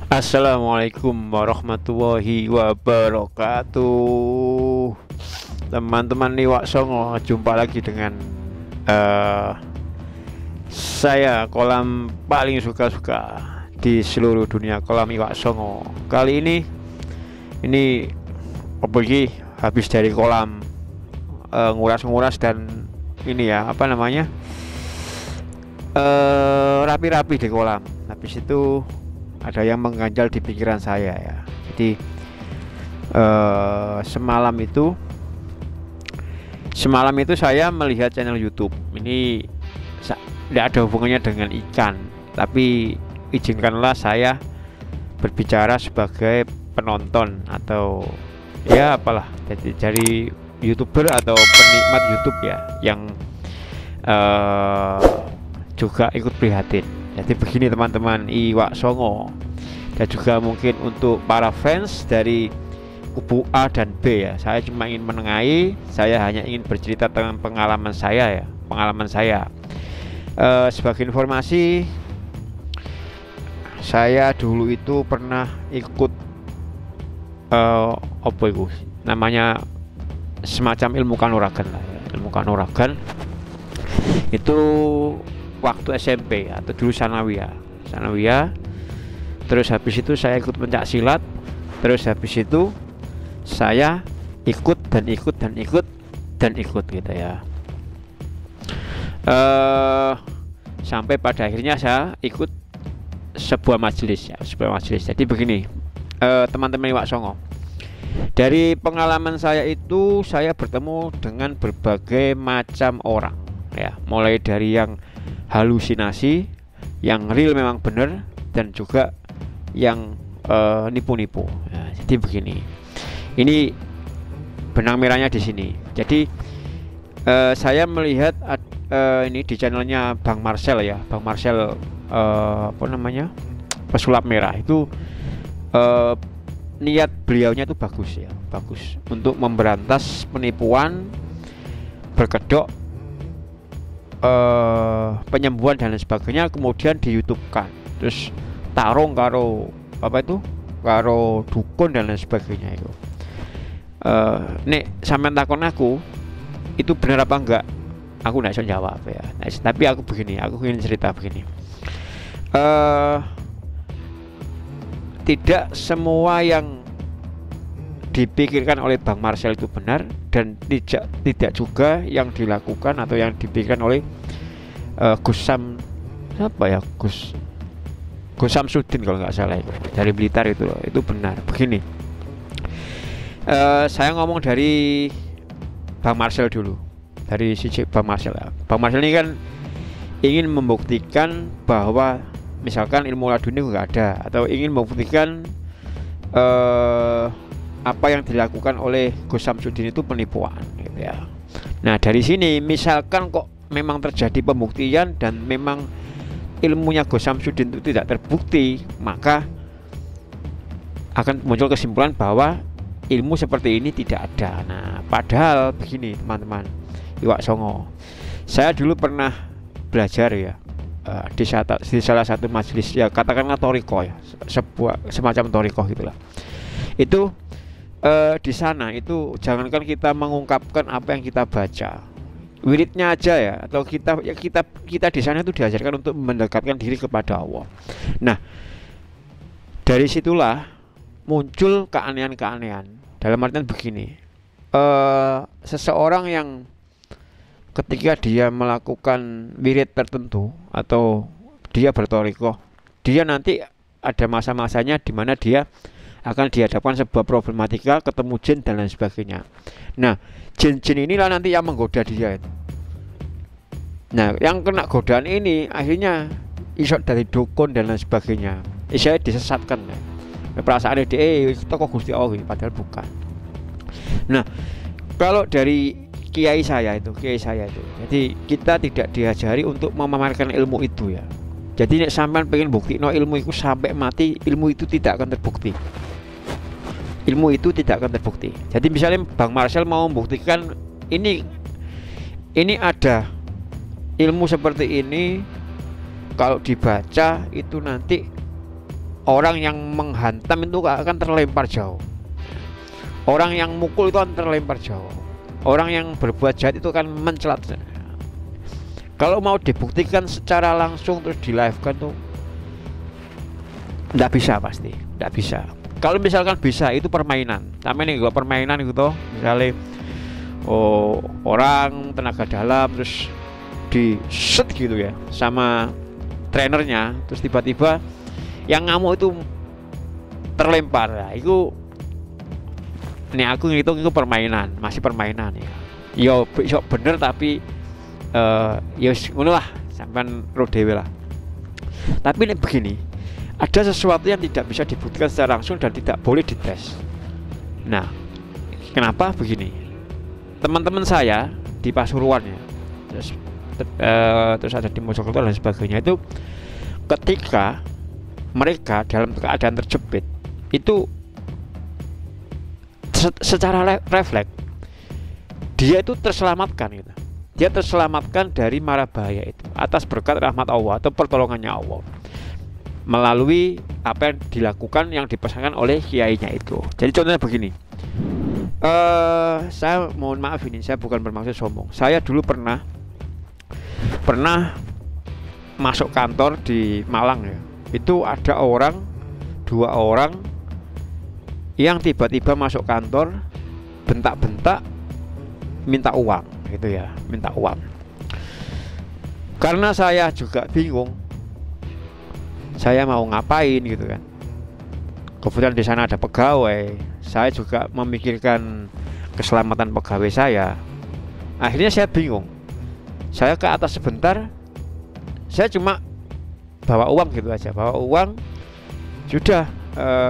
Assalamualaikum warahmatullahi wabarakatuh. Teman-teman Iwak Songo, jumpa lagi dengan eh, saya, kolam paling suka-suka di seluruh dunia, kolam Iwak Songo. Kali ini apa lagi, habis dari kolam, nguras-nguras dan ini ya, apa namanya, rapi-rapi di kolam. Habis itu ada yang mengganjal di pikiran saya ya. Jadi semalam itu saya melihat channel YouTube. Ini tidak ada hubungannya dengan ikan, tapi izinkanlah saya berbicara sebagai penonton atau ya apalah, jadi dari YouTuber atau penikmat YouTube ya, yang juga ikut prihatin. Jadi begini teman-teman Iwak Songo, dan juga mungkin untuk para fans dari kubu A dan B ya, saya cuma ingin menengahi, saya hanya ingin bercerita tentang pengalaman saya ya, sebagai informasi, saya dulu itu pernah ikut apa itu namanya, semacam ilmu kanuragan lah ya. Ilmu kanuragan itu waktu SMP atau dulu sanawiyah. Terus habis itu saya ikut pencak silat. Terus habis itu saya ikut gitu ya. Sampai pada akhirnya saya ikut sebuah majelis ya, Jadi begini, teman-teman Iwak Songo, dari pengalaman saya itu saya bertemu dengan berbagai macam orang ya, mulai dari yang halusinasi, yang real memang benar, dan juga yang nipu-nipu. Nah, jadi begini, ini benang merahnya di sini. Jadi saya melihat ini di channelnya Bang Marcel ya, Bang Marcel apa namanya, pesulap merah itu, niat beliaunya itu bagus ya, bagus untuk memberantas penipuan, berkedok, penyembuhan dan lain sebagainya, kemudian di YouTube-kan, terus tarung karo apa itu, karo dukun dan lain sebagainya itu. Nek sampean takon aku itu benar apa enggak, aku nggak bisa jawab ya. Nah, tapi aku ingin cerita begini. Tidak semua yang dipikirkan oleh Bang Marcel itu benar, dan tidak juga yang dilakukan atau yang dipikirkan oleh Gus Samsudin kalau nggak salah, itu dari Blitar itu loh, itu benar. Begini, saya ngomong dari Bang Marcel dulu, dari sisi Bang Marcel ya. Bang Marcel ini kan ingin membuktikan bahwa misalkan ilmu laduni nggak ada, atau ingin membuktikan apa yang dilakukan oleh Gus Samsudin itu penipuan gitu ya. Nah, dari sini misalkan kok memang terjadi pembuktian dan memang ilmunya Gus Samsudin itu tidak terbukti, maka akan muncul kesimpulan bahwa ilmu seperti ini tidak ada. Nah, padahal begini teman-teman Iwak Songo, saya dulu pernah belajar ya, di salah satu majelis ya, katakanlah toriko ya, sebuah semacam toriko gitulah. Itu di sana itu jangankan kita mengungkapkan apa yang kita baca, wiridnya aja ya, atau kita di sana itu diajarkan untuk mendekatkan diri kepada Allah. Nah, dari situlah muncul keanehan-keanehan. Dalam artian begini, seseorang yang ketika dia melakukan wirid tertentu atau dia bertorikoh, dia nanti ada masa-masanya di mana dia akan dihadapkan sebuah problematika, ketemu jin dan lain sebagainya. Nah, jin-jin inilah nanti yang menggoda dia itu. Nah, yang kena godaan ini akhirnya isok dari dukun dan lain sebagainya. Saya disesatkan ya. Perasaan dia toko Gusti Allah, padahal bukan. Nah, kalau dari kiai saya itu, jadi kita tidak diajari untuk memamerkan ilmu itu ya. Jadi nek sampean pengen bukti ilmu itu sampai mati, ilmu itu tidak akan terbukti. Jadi misalnya Bang Marcel mau membuktikan ini ada ilmu seperti ini, kalau dibaca itu nanti orang yang menghantam itu akan terlempar jauh, orang yang mukul itu akan terlempar jauh, orang yang berbuat jahat itu akan mencelat. Kalau mau dibuktikan secara langsung terus di live kan tuh nggak bisa, pasti nggak bisa. Kalau misalkan bisa itu permainan, tapi ini kalau permainan gitu, misalnya orang tenaga dalam terus di set gitu ya sama trainernya, terus tiba-tiba yang ngamuk itu terlempar, nah, itu ini aku ngitung itu permainan, masih permainan ya. Yo bener tapi ya ngono lah, sampean ro dhewe lah. Tapi ini begini, ada sesuatu yang tidak bisa dibuktikan secara langsung dan tidak boleh dites. Nah, kenapa begini? Teman-teman saya di Pasuruan ya, terus ada di Mojokerto dan sebagainya, itu ketika mereka dalam keadaan terjepit itu secara refleks dia itu terselamatkan gitu. Dia terselamatkan dari mara bahaya itu atas berkat rahmat Allah atau pertolongannya Allah melalui apa yang dilakukan, yang dipesankan oleh kiainya itu. Jadi contohnya begini, saya mohon maaf ini, saya bukan bermaksud sombong. Saya dulu pernah masuk kantor di Malang ya. Itu ada dua orang yang tiba-tiba masuk kantor bentak-bentak minta uang gitu ya, minta uang. Karena saya juga bingung, saya mau ngapain gitu kan. Kebetulan di sana ada pegawai, saya juga memikirkan keselamatan pegawai saya. Akhirnya saya bingung. Saya ke atas sebentar, saya cuma bawa uang gitu aja, bawa uang. Sudah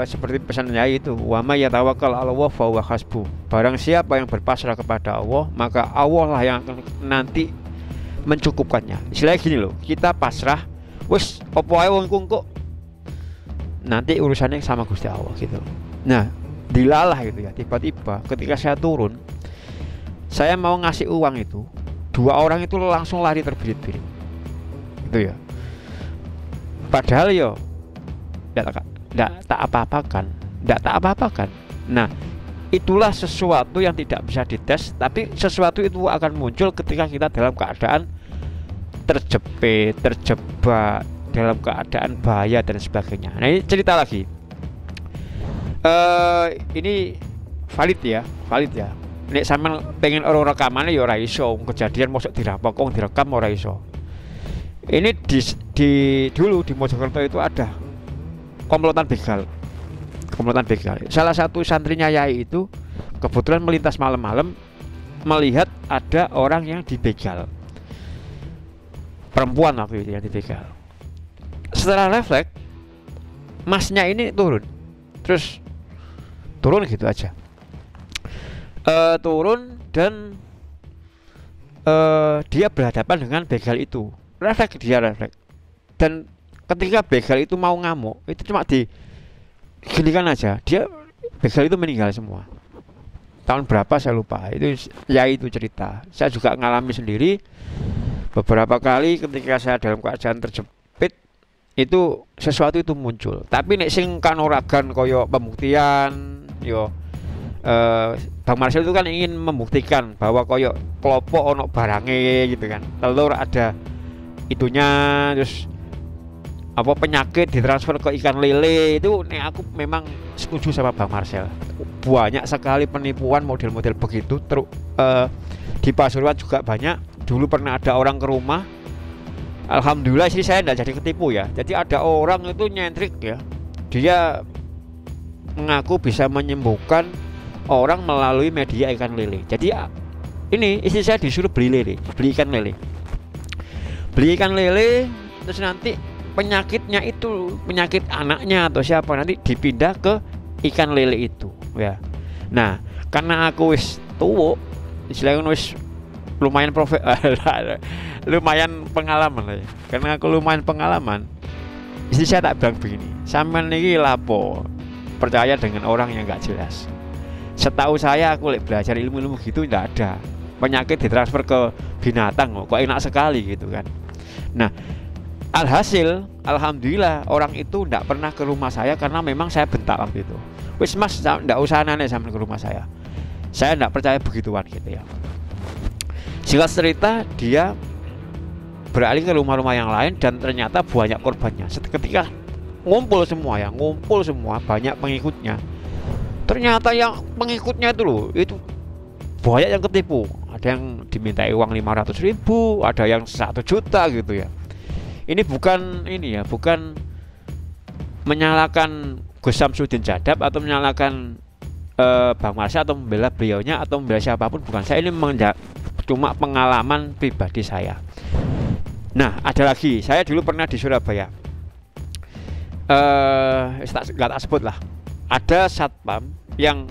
seperti pesan Yai itu, wa may yatawakkal 'ala Allah fa huwa hasbuh. Barang siapa yang berpasrah kepada Allah, maka Allah lah yang akan nanti mencukupkannya. Istilahnya gini loh, kita pasrah, wis opo ae wong kok nanti urusannya sama Gusti Allah gitu. Nah, dilalah gitu ya. Tiba-tiba ketika saya turun, saya mau ngasih uang itu, dua orang itu langsung lari terbirit-birit. Gitu ya. Padahal yo enggak tak apa-apakan. Nah, itulah sesuatu yang tidak bisa dites, tapi sesuatu itu akan muncul ketika kita dalam keadaan terjepit, terjebak, dalam keadaan bahaya dan sebagainya. Nah, ini cerita lagi. Ini valid ya. Nek sampean pengen ora rekamannya ya ora iso, kejadian mosok dirampok wong direkam ora iso. Ini dulu di Mojokerto itu ada komplotan begal. Salah satu santrinya Yai itu kebetulan melintas malam-malam melihat ada orang yang dibegal. Perempuan waktu itu yang dibegal. Setelah refleks, masnya ini turun. Terus turun gitu aja. Turun dan dia berhadapan dengan begal itu. Refleks. Dan ketika begal itu mau ngamuk, itu cuma diginikan aja, dia begal itu meninggal semua. Tahun berapa saya lupa, itu ya itu cerita. Saya juga ngalami sendiri beberapa kali ketika saya dalam keadaan terjepit, itu sesuatu itu muncul. Tapi nek sing kanoragan koyo pembuktian, yo Bang Marcel itu kan ingin membuktikan bahwa koyo kelompok ono barange gitu kan, telur ada itunya, terus apa penyakit ditransfer ke ikan lele, itu nih aku memang setuju sama Bang Marcel. Banyak sekali penipuan model-model begitu. Di Pasuruan juga banyak. Dulu pernah ada orang ke rumah, alhamdulillah sih saya tidak jadi ketipu ya. Jadi ada orang itu nyentrik ya, dia mengaku bisa menyembuhkan orang melalui media ikan lele. Jadi ini istri saya disuruh beli ikan lele, terus nanti penyakitnya itu penyakit anaknya atau siapa nanti dipindah ke ikan lele itu ya. Nah, karena aku wis tuwo, istilahnya wis lumayan lumayan pengalaman lah ya. Karena aku lumayan pengalaman, istri saya tak bilang begini, sampean niki lapo percaya dengan orang yang nggak jelas. Setahu saya aku belajar ilmu-ilmu gitu tidak ada penyakit ditransfer ke binatang kok enak sekali gitu kan. Nah, Alhasil, alhamdulillah orang itu ndak pernah ke rumah saya karena memang saya bentak waktu itu. Wis mas, ndak usah aneh sampai ke rumah saya. Saya ndak percaya begituan gitu ya. Singkat cerita, dia beralih ke rumah-rumah yang lain dan ternyata banyak korbannya. Ketika ngumpul semua banyak pengikutnya. Ternyata yang pengikutnya itu loh, itu banyak yang ketipu. Ada yang dimintai uang 500.000, ada yang 1 juta gitu ya. Ini bukan menyalahkan Gus Samsudin Jadab atau menyalahkan Bang Marsha atau membela beliaunya atau membela siapapun, bukan. Saya ini cuma pengalaman pribadi saya. Nah, ada lagi, saya dulu pernah di Surabaya. Nggak tak sebut lah. Ada satpam yang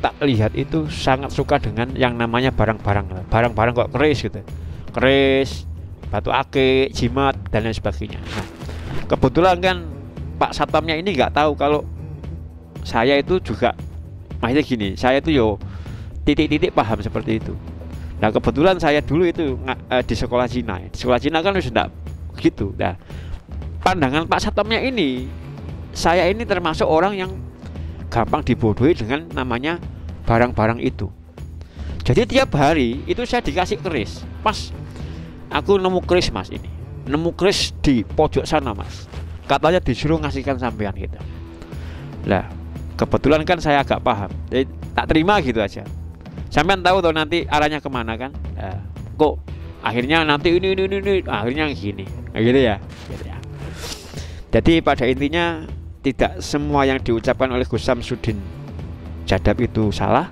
tak lihat itu sangat suka dengan yang namanya barang-barang kok keris gitu, keris, batu akik, jimat dan lain sebagainya. Nah, kebetulan kan Pak Satpamnya ini nggak tahu kalau saya itu juga, maksudnya gini, saya itu yo titik-titik paham seperti itu. Nah, kebetulan saya dulu itu di sekolah Cina. Di sekolah Cina kan sudah gitu. Nah, pandangan Pak Satpamnya ini, saya ini termasuk orang yang gampang dibodohi dengan namanya barang-barang itu. Jadi tiap hari itu saya dikasih keris. Mas, aku nemu keris mas, ini nemu keris di pojok sana mas, katanya disuruh ngasihkan sampean gitu. Lah, kebetulan kan saya agak paham, jadi tak terima gitu aja. Sampean tahu tuh nanti arahnya kemana kan? Nah, kok akhirnya nanti ini akhirnya gini, gitu ya. Jadi pada intinya tidak semua yang diucapkan oleh Gus Samsudin Jadab itu salah.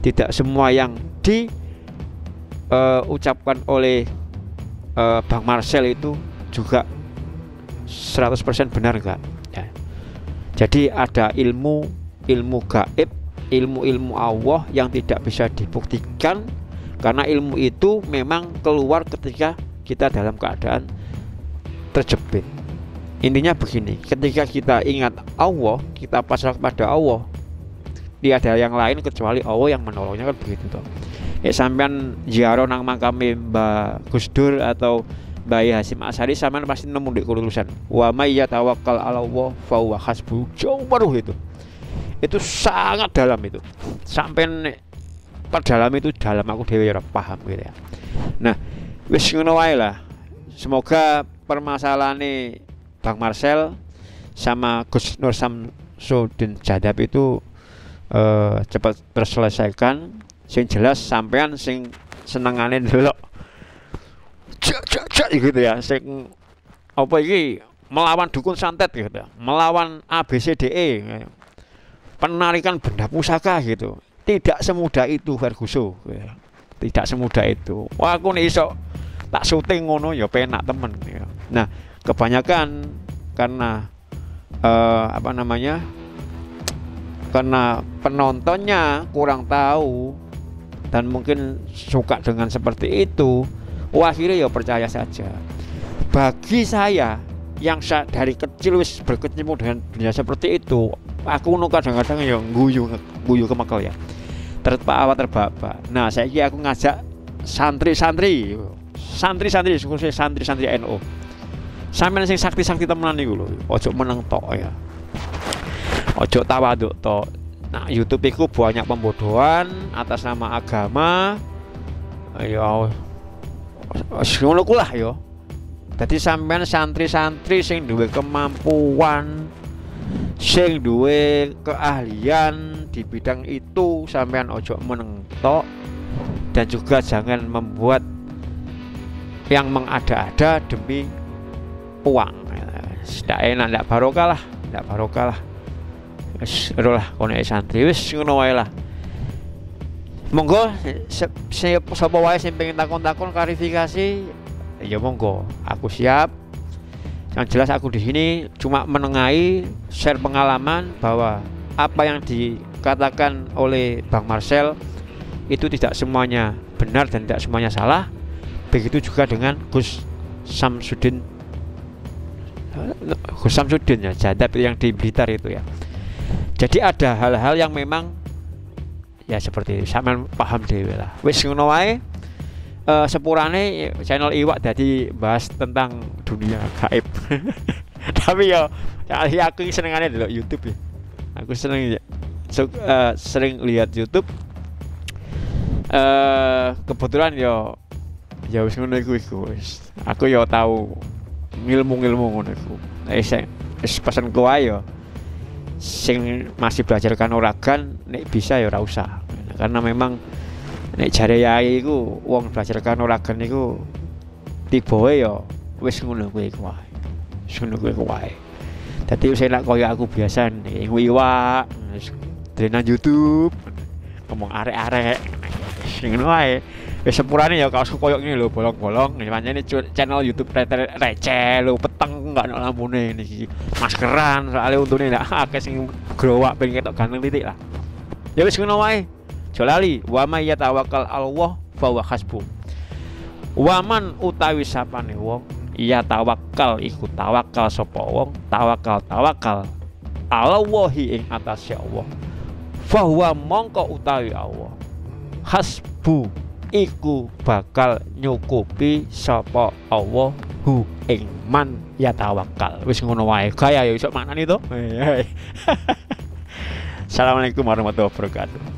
Tidak semua yang diucapkan oleh Bang Marcel itu juga 100% benar enggak ya. Jadi ada ilmu gaib, ilmu Allah yang tidak bisa dibuktikan, karena ilmu itu memang keluar ketika kita dalam keadaan terjepit. Intinya begini, ketika kita ingat Allah, kita pasrah kepada Allah, tidak ada yang lain kecuali Allah yang menolongnya, kan begitu toh. Sampean ziarah nang makame Mbah Gus Dur atau Mbah Hasyim Asy'ari, sampean pasti nemu di tulisan wa may yatawakkal 'ala Allah fa huwa hasbuh. Jauh baru itu sangat dalam itu, sampai terdalam itu dalam, aku dewe ora paham gitu ya. Nah, wis ngono wae lah. Semoga permasalahane Bang Marcel sama Gus Nur Samsudin Jadab itu cepat terselesaikan. Sing jelas sampean sing senengane ndelok gitu ya, sing apa iki melawan dukun santet gitu ya, melawan ABCDE, penarikan benda pusaka gitu. Tidak semudah itu Ferguson ya. Tidak semudah itu. Wah, aku nih iso tak syuting ngono ya penak temen ya. Nah, kebanyakan karena karena penontonnya kurang tahu dan mungkin suka dengan seperti itu, akhirnya ya percaya saja. Bagi saya yang dari kecil wis berkecimpung dengan dunia seperti itu, aku kadang-kadang ya guyu kemekel ya, terbaba. Nah, saya aku ngajak santri-santri khususnya santri NU, sampeyan sing sakti-sakti temenan niku lho, ojo meneng tok ya, ojo tawaduk tok. Nah, YouTube itu banyak pembodohan atas nama agama. Ya ngono ku lah ya. Dadi sampean santri-santri sing duwe kemampuan, sing duwe keahlian di bidang itu, sampean ojo meneng tok, dan juga jangan membuat yang mengada-ada demi uang. Tidak enak, tidak barokah lah. Lah kono santri wis ngono wae lah. Monggo sapa wae sing pengen takon-takon klarifikasi ya monggo, aku siap. Yang jelas aku di sini cuma menengahi, share pengalaman bahwa apa yang dikatakan oleh Bang Marcel itu tidak semuanya benar dan tidak semuanya salah. Begitu juga dengan Gus Samsudin ya, Jadab yang di Blitar itu ya. Jadi ada hal-hal yang memang ya seperti itu, sampean paham dhewe lah. Wis ngono wae. Sepurane channel Iwak dadi bahas tentang dunia gaib. Tapi ya aku senengane delok YouTube ya. Aku seneng sering lihat YouTube. Kebetulan ya wis ngono iku wis. Aku ya tahu ngilmu-ngilmu ngono iku. Wis pesenku ae ya sing masih belajar kanuragan nek bisa ya ora usah. Karena memang nek jare yai iku wong belajar kanuragan iku tibae ya wis ngono kuwi wae. Wis ngono kuwi wae. Dadi wis enak koyo aku biasa nek iwak denan YouTube ngomong arek-arek sing ngono wae. Wis sepurane ya kaosku koyo ngene lho bolong-bolong. Pancene channel YouTube receh lho peteng enggak ono lampune ngene iki. Maskeran soalnya untune lak akeh sing growak pengen ketok ganteng titik lah. Ya wis ngono wae. Aja lali wa may yatawakkal Allah fa huwa hasbuh. Waman utawi sapane wong iya tawakal iku tawakal sapa wong tawakal Allahi ing atase Allah. Fa huwa mongko utawi Allah hasbu iku bakal nyukupi sapa Allah hu ing man ya tawakal. Wis ngono wae. Gaya ya iso maknane to. Assalamualaikum warahmatullahi wabarakatuh.